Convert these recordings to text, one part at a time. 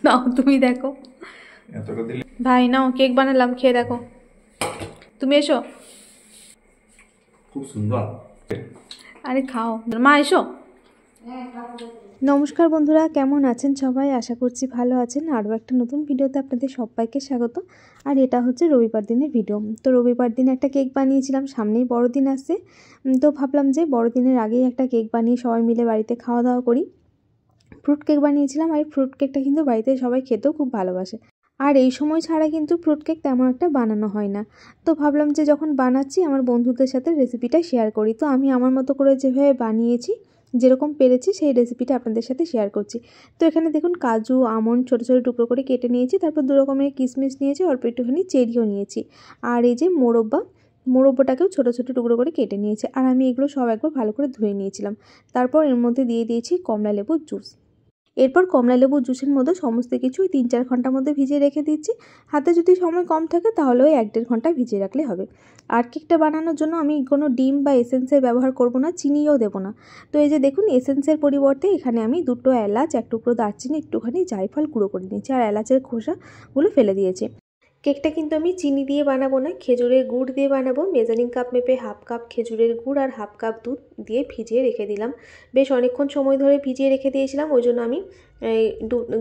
নাও তুমি দেখো ভাই, নাও কেক বানালাম, খেয়ে দেখো। তুমি এসো। খুব সুন্দর। আরে খাও, মা এসো। নমস্কার বন্ধুরা, কেমন আছেন সবাই? আশা করছি ভালো আছেন। আরও একটা নতুন ভিডিওতে আপনাদের সবাইকে স্বাগত। আর এটা হচ্ছে রবিবার দিনের ভিডিও। তো রবিবার দিনে একটা কেক বানিয়েছিলাম, সামনেই বড়দিন আসছে। তো ভাবলাম যে বড়দিনের আগেই একটা কেক বানিয়ে সবাই মিলে বাড়িতে খাওয়া দাওয়া করি। ফ্রুট কেক বানিয়েছিলাম, আর এই ফ্রুট কেকটা কিন্তু বাড়িতে সবাই খেতেও খুব ভালোবাসে। আর এই সময় ছাড়া কিন্তু ফ্রুট কেক তেমন একটা বানানো হয় না। তো ভাবলাম যে যখন বানাচ্ছি আমার বন্ধুদের সাথে রেসিপিটা শেয়ার করি। তো আমি আমার মতো করে যেভাবে বানিয়েছি, যেরকম পেরেছি সেই রেসিপিটা আপনাদের সাথে শেয়ার করছি। তো এখানে দেখুন কাজু, আমন্ড ছোটো ছোটো টুকরো করে কেটে নিয়েছি, তারপর 2 রকমের কিশমিশ নিয়েছি, অল্প একটুখানি চেরিও নিয়েছি। আর এই যে মোরব্বাটাকেও ছোটো ছোটো টুকরো করে কেটে নিয়েছি। আর আমি এগুলো সব একবার ভালো করে ধুয়ে নিয়েছিলাম। তারপর এর মধ্যে দিয়ে দিয়েছি কমলা লেবুর জুস। এরপর কমলা লেবুর জুসের মধ্যে সমস্ত কিছু 3-4 ঘন্টার মধ্যে ভিজিয়ে রেখে দিচ্ছি। হাতে যদি সময় কম থাকে তাহলে ওই 1-1.5 ঘন্টা ভিজিয়ে রাখলে হবে। আর কেকটা বানানোর জন্য আমি কোনো ডিম বা এসেন্সের ব্যবহার করব না, চিনিও দেবো না। তো এই যে দেখুন, এসেন্সের পরিবর্তে এখানে আমি 2টো এলাচ, 1 টুকরো দারচিনি, একটুখানি জায়ফল গুঁড়ো করে নিয়েছি, আর এলাচের খোসাগুলো ফেলে দিয়েছি। কেকটা কিন্তু আমি চিনি দিয়ে বানাবো না, খেজুরের গুড় দিয়ে বানাবো। মেজারিং কাপ মেপে 1/2 কাপ খেজুরের গুড় আর 1/2 কাপ দুধ দিয়ে ভিজিয়ে রেখে দিলাম। বেশ অনেকক্ষণ সময় ধরে ভিজিয়ে রেখে দিয়েছিলাম, ওই জন্য আমি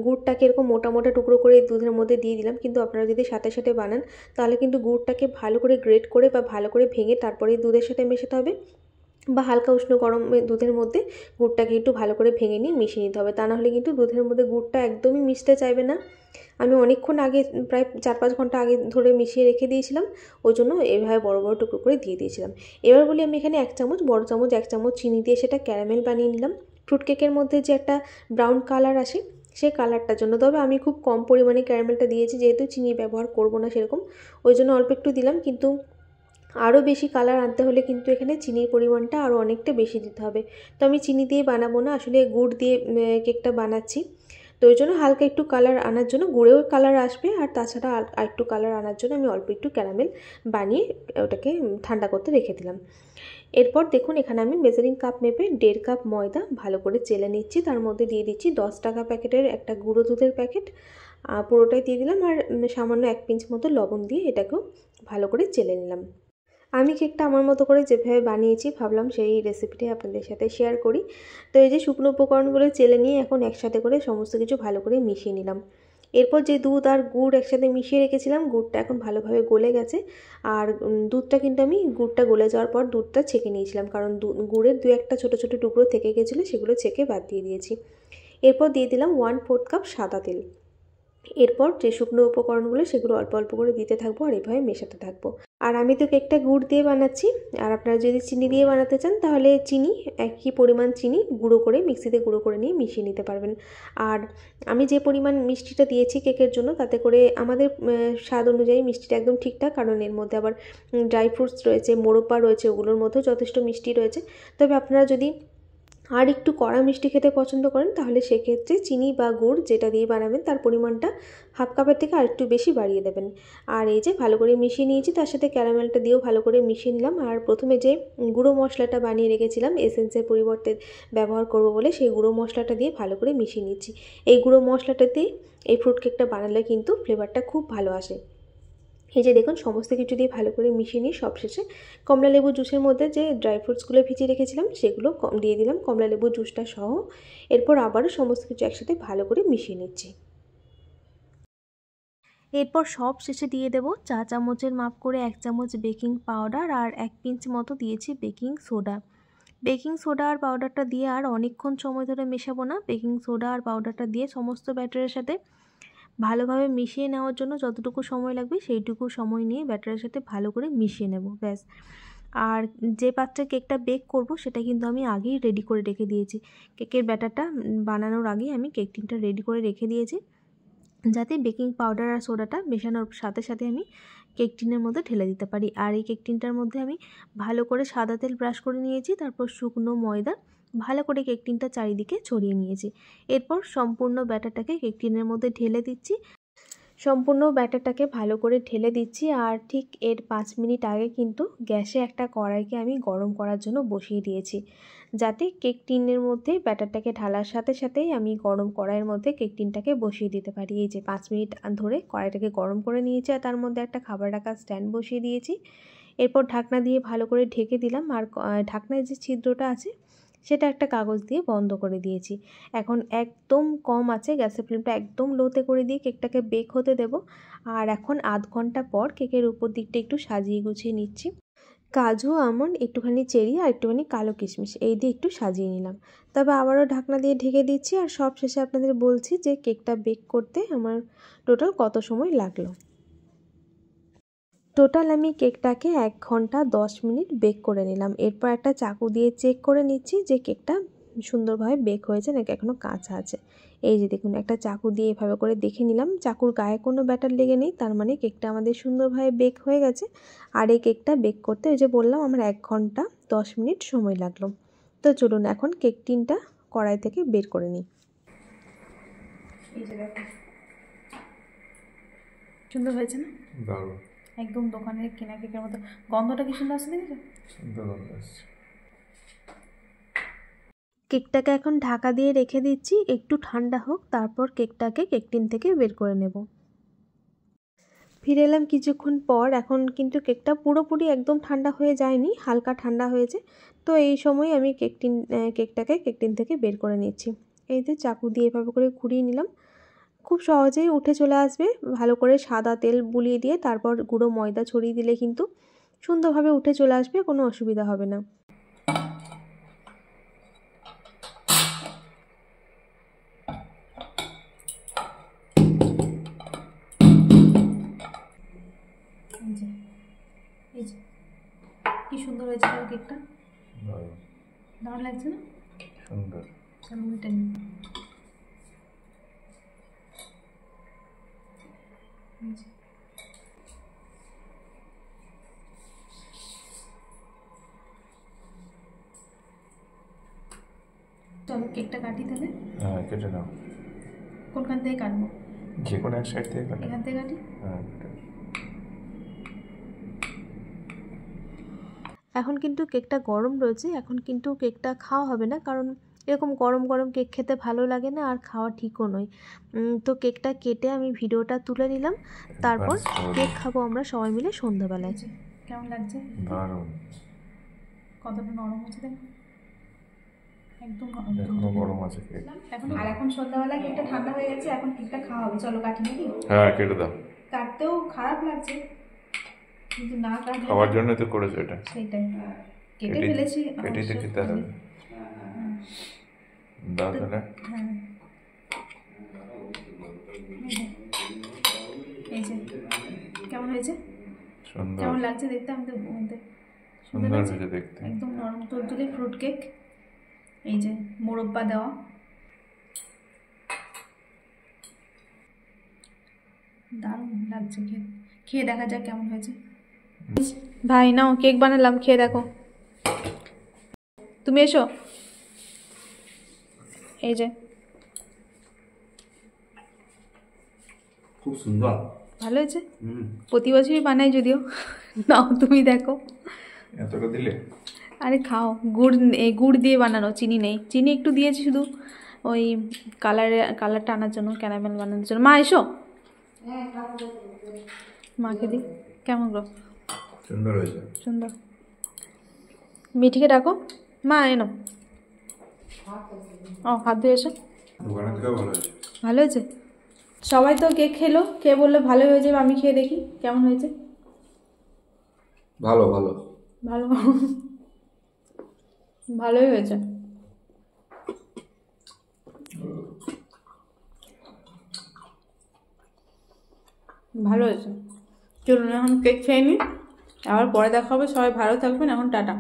গুড়টাকে এরকম মোটা মোটা টুকরো করে দুধের মধ্যে দিয়ে দিলাম। কিন্তু আপনারা যদি সাথে সাথে বানান তাহলে কিন্তু গুড়টাকে ভালো করে গ্রেট করে বা ভালো করে ভেঙে তারপরে দুধের সাথে মেশাতে হবে, বা হালকা উষ্ণ গরম দুধের মধ্যে গুড়টাকে একটু ভালো করে ভেঙে নিয়ে মিশিয়ে নিতে হবে। তা নাহলে কিন্তু দুধের মধ্যে গুড়টা একদমই মিশতে চাইবে না। আমি অনেকক্ষণ আগে, প্রায় 4-5 ঘন্টা আগে ধরে মিশিয়ে রেখে দিয়েছিলাম, ওই জন্য এভাবে বড় বড় টুকরো করে দিয়ে দিয়েছিলাম। এবার বলি আমি এখানে 1 চামচ, বড় চামচ 1 চামচ চিনি দিয়ে সেটা ক্যারামেল বানিয়ে নিলাম। ফ্রুট কেকের মধ্যে যে একটা ব্রাউন কালার আসে সেই কালারটার জন্য। তবে আমি খুব কম পরিমাণে ক্যারামেলটা দিয়েছি, যেহেতু চিনি ব্যবহার করব না সেরকম, ওই জন্য অল্প একটু দিলাম। কিন্তু আরও বেশি কালার আনতে হলে কিন্তু এখানে চিনির পরিমাণটা আরও অনেকটা বেশি দিতে হবে। তো আমি চিনি দিয়ে বানাবো না, আসলে গুড় দিয়ে কেকটা বানাচ্ছি। তো ওই জন্য হালকা একটু কালার আনার জন্য, গুড়েও কালার আসবে, আর তাছাড়া আর একটু কালার আনার জন্য আমি অল্প একটু ক্যারামেল বানিয়ে ওটাকে ঠান্ডা করতে রেখে দিলাম। এরপর দেখুন এখানে আমি মেজারিং কাপ মেপে 1.5 কাপ ময়দা ভালো করে চেলে নিচ্ছি। তার মধ্যে দিয়ে দিচ্ছি 10 টাকা প্যাকেটের একটা গুঁড়ো দুধের প্যাকেট, পুরোটাই দিয়ে দিলাম। আর সামান্য 1 পিঞ্চ মতো লবণ দিয়ে এটাকেও ভালো করে চেলে নিলাম। আমি কেকটা আমার মতো করে যেভাবে বানিয়েছি ভাবলাম সেই রেসিপিটাই আপনাদের সাথে শেয়ার করি। তো এই যে শুকনো উপকরণগুলো চেলে নিয়ে এখন একসাথে করে সমস্ত কিছু ভালো করে মিশিয়ে নিলাম। এরপর যে দুধ আর গুড় একসাথে মিশিয়ে রেখেছিলাম, গুড়টা এখন ভালোভাবে গলে গেছে। আর দুধটা কিন্তু আমি, গুড়টা গলে যাওয়ার পর দুধটা ছেঁকে নিয়েছিলাম, কারণ গুড়ের 2-1টা ছোটো ছোটো টুকরো থেকে গেছিলো, সেগুলো ছেঁকে বাদ দিয়ে দিয়েছি। এরপর দিয়ে দিলাম 1/4 কাপ সাদা তেল। এরপর যে শুকনো উপকরণগুলো সেগুলো অল্প অল্প করে দিতে থাকবো আর এভাবে মেশাতে থাকবো। আর আমি তো কেকটা গুড় দিয়ে বানাচ্ছি, আর আপনারা যদি চিনি দিয়ে বানাতে চান তাহলে চিনি, একই পরিমাণ চিনি গুঁড়ো করে মিক্সিতে গুঁড়ো করে নিয়ে মিশিয়ে নিতে পারবেন। আর আমি যে পরিমাণ মিষ্টিটা দিয়েছি কেকের জন্য, তাতে করে আমাদের স্বাদ অনুযায়ী মিষ্টিটা একদম ঠিকঠাক, কারণ এর মধ্যে আবার ড্রাই ফ্রুটস রয়েছে, মোরব্বা রয়েছে, ওগুলোর মধ্যেও যথেষ্ট মিষ্টি রয়েছে। তবে আপনারা যদি আর একটু কড়া মিষ্টি খেতে পছন্দ করেন তাহলে সেক্ষেত্রে চিনি বা গুড় যেটা দিয়ে বানাবেন তার পরিমাণটা 1/2 কাপের থেকে আর একটু বেশি বাড়িয়ে দেবেন। আর এই যে ভালো করে মিশিয়ে নিয়েছি, তার সাথে ক্যারামেলটা দিয়েও ভালো করে মিশিয়ে নিলাম। আর প্রথমে যে গুঁড়ো মশলাটা বানিয়ে রেখেছিলাম এসেন্সের পরিবর্তে ব্যবহার করব বলে, সেই গুঁড়ো মশলাটা দিয়ে ভালো করে মিশিয়ে নিচ্ছি। এই গুঁড়ো মশলাটাতে এই ফ্রুট কেকটা বানালে কিন্তু ফ্লেভারটা খুব ভালো আসে। এই যে দেখুন সমস্ত কিছু দিয়ে ভালো করে মিশিয়ে নিয়ে সবশেষে কমলা লেবু জুসের মধ্যে যে ড্রাই ফ্রুটসগুলো ভিজিয়ে রেখেছিলাম সেগুলো দিয়ে দিলাম, কমলা লেবু জুসটা সহ। এরপর আবারও সমস্ত কিছু একসাথে ভালো করে মিশিয়ে নিচ্ছি। এরপর সব শেষে দিয়ে দেবো চা চামচের মাপ করে 1 চামচ বেকিং পাউডার, আর 1 পিঞ্চ মতো দিয়েছি বেকিং সোডা। বেকিং সোডা আর পাউডারটা দিয়ে আর অনেকক্ষণ সময় ধরে মেশাবো না। বেকিং সোডা আর পাউডারটা দিয়ে সমস্ত ব্যাটারের সাথে ভালোভাবে মিশিয়ে নেওয়ার জন্য যতটুকু সময় লাগবে সেইটুকু সময় নিয়ে ব্যাটারের সাথে ভালো করে মিশিয়ে নেব, ব্যাস। আর যে পাত্রে কেকটা বেক করব সেটা কিন্তু আমি আগেই রেডি করে রেখে দিয়েছি। কেকের ব্যাটারটা বানানোর আগেই আমি কেক টিনটা রেডি করে রেখে দিয়েছি, যাতে বেকিং পাউডার আর সোডাটা মেশানোর সাথে সাথে আমি কেক টিনের মধ্যে ঢেলে দিতে পারি। আর এই কেক টিনটার মধ্যে আমি ভালো করে সাদা তেল ব্রাশ করে নিয়েছি, তারপর শুকনো ময়দা ভালো করে কেক টিনটা চারিদিকে ছড়িয়ে নিয়েছি। এরপর সম্পূর্ণ ব্যাটারটাকে কেক টিনের মধ্যে ঢেলে দিচ্ছি। সম্পূর্ণ ব্যাটারটাকে ভালো করে ঢেলে দিচ্ছি। আর ঠিক এর 5 মিনিট আগে কিন্তু গ্যাসে একটা কড়াইকে আমি গরম করার জন্য বসিয়ে দিয়েছি, যাতে কেক টিনের মধ্যে ব্যাটারটাকে ঢালার সাথে সাথেই আমি গরম কড়াইয়ের মধ্যে কেক টিনটাকে বসিয়ে দিতে পারি। এই যে 5 মিনিট ধরে কড়াইটাকে গরম করে নিয়েছি আর তার মধ্যে একটা খাবার রাখার স্ট্যান্ড বসিয়ে দিয়েছি। এরপর ঢাকনা দিয়ে ভালো করে ঢেকে দিলাম। আর ঢাকনায় যে ছিদ্রটা আছে সেটা একটা কাগজ দিয়ে বন্ধ করে দিয়েছি। এখন একদম কম আছে, গ্যাসের ফ্লেমটা একদম লোতে করে দিয়ে কেকটাকে বেক হতে দেব। আর এখন আধ ঘন্টা পর কেকের উপর দিকটা একটু সাজিয়ে গুছিয়ে নিচ্ছি। কাজু, আমন্ড, একটুখানি চেরি আর একটুখানি কালো কিশমিশ এই দিয়ে একটু সাজিয়ে নিলাম। তবে আবারও ঢাকনা দিয়ে ঢেকে দিচ্ছি। আর সব শেষে আপনাদের বলছি যে কেকটা বেক করতে আমার টোটাল কত সময় লাগলো। টোটাল আমি কেকটাকে 1 ঘন্টা 10 মিনিট বেক করে নিলাম। এরপর একটা চাকু দিয়ে চেক করে নিচ্ছি যে কেকটা সুন্দরভাবে বেক হয়েছে নাকি এখনও কাঁচা আছে। এই যে দেখুন, একটা চাকু দিয়ে এভাবে করে দেখে নিলাম, চাকুর গায়ে কোনো ব্যাটার লেগে নেই, তার মানে কেকটা আমাদের সুন্দরভাবে বেক হয়ে গেছে। আর এই কেকটা বেক করতে ওই যে বললাম আমার 1 ঘন্টা 10 মিনিট সময় লাগলো। তো চলুন এখন কেক টিনটা কড়াই থেকে বের করে নিই। এই যে দেখো, সুন্দর হয়েছে না? দারুণ, একদম দোকানের কেনা কেকের মতো। গন্ধটা কি সুন্দর আসছে, দেখেছো? সুন্দর গন্ধ আসছে। কেকটাকে এখন ঢাকা দিয়ে রেখে দিচ্ছি, একটু ঠান্ডা হোক, তারপর কেকটাকে কেক টিন থেকে বের করে নেব। ফিরে এলাম কিছুক্ষণ পর। এখন কিন্তু কেকটা পুরোপুরি একদম ঠান্ডা হয়ে যায়নি, হালকা ঠান্ডা হয়েছে। তো এই সময় আমি কেকটাকে কেক টিন থেকে বের করে নিচ্ছি। এই যে চাকু দিয়ে এভাবে করে ঘুরিয়ে নিলাম, খুব সহজেই উঠে চলে আসবে। ভালো করে সাদা তেল বুলিয়ে দিয়ে তারপর গুঁড়ো ময়দা ছড়িয়ে দিলে কিন্তু সুন্দরভাবে উঠে চলে আসবে, কোনো অসুবিধা হবে না। এই যে কি সুন্দর হয়েছে কেকটা, দারুণ, দারুণ লাগছে না? সুন্দর। চলো উল্টে নিই। চলো কেকটা কাটি তাহলে। হ্যাঁ, কেটে নাও। কোনখান থেকে কাটবো? যে কোনো এক সাইড থেকে কাটো। এখান থেকে কাটি। হ্যাঁ, এখন কিন্তু কেকটা গরম রয়েছে, এখন কিন্তু কেকটা খাওয়া হবে না, কারণ এরকম গরম গরম কেক খেতে ভালো লাগে না আর খাওয়া ঠিকও নয়। তো কেকটা কেটে আমি ভিডিওটা তুলে নিলাম, তারপর কেক খাবো আমরা সবাই মিলে সন্ধ্যাবেলায়। কেমন লাগছে? দারুণ, কতটা নরম হচ্ছে দেখো, একদম এখনো গরম আছে কেক। এখন সন্ধ্যাবেলা কেকটা ঠান্ডা হয়ে গেছে, এখন কেকটা খাওয়া হবে। চলো কাটি নাকি? হ্যাঁ, কেটে দাও। কাটতেও খারাপ লাগছে, কিন্তু না কাটলে খাওয়ার জন্য তো করেছো এটা। সেটাই, কেটে ফেলেছি, কেটেই তো খেতে হবে। দাও তাহলে। হ্যাঁ, এই যে কেমন হয়েছে, সুন্দর, কেমন লাগছে দেখতে? আমাদের সুন্দর হয়েছে দেখতে। একদম নরম তুলতুলে ফ্রুট কেক। এই যে মোরব্বা দেওয়া, দারুণ লাগছে। খেয়ে দেখা যাক কেমন হয়েছে। ভাই নাও, কেক বানালাম, খেয়ে দেখো। তুমি এসো। এই যে খুব সুন্দর, ভালো হয়েছে। প্রতি বছরই বানাই যদিও। নাও তুমি দেখো। এতটা দিলে? আরে খাও, গুড় দিয়ে বানানো, চিনি নেই। চিনি একটু দিয়েছি শুধু ওই কালারটা আনার জন্য, ক্যারামেল বানানোর জন্য। মা এসো, মাকে দিই। কেমন গো? সুন্দর হয়েছে, সুন্দর। মিঠিকে ডাকো। মা এনো। ও হাত ধুয়ে এসো। দোকানের থেকেও ভালো হয়েছে। ভালো হয়েছে। সবাই তো কেক খেলো, খেয়ে বললো ভালো হয়েছে। আমি খেয়ে দেখি কেমন হয়েছে। ভালো ভালো ভালো, ভালোই হয়েছে। ভালো হয়েছে। চলুন এখন কেক খেয়ে নিই, আবার পরে দেখা হবে। সবাই ভালো থাকবেন। এখন টাটা।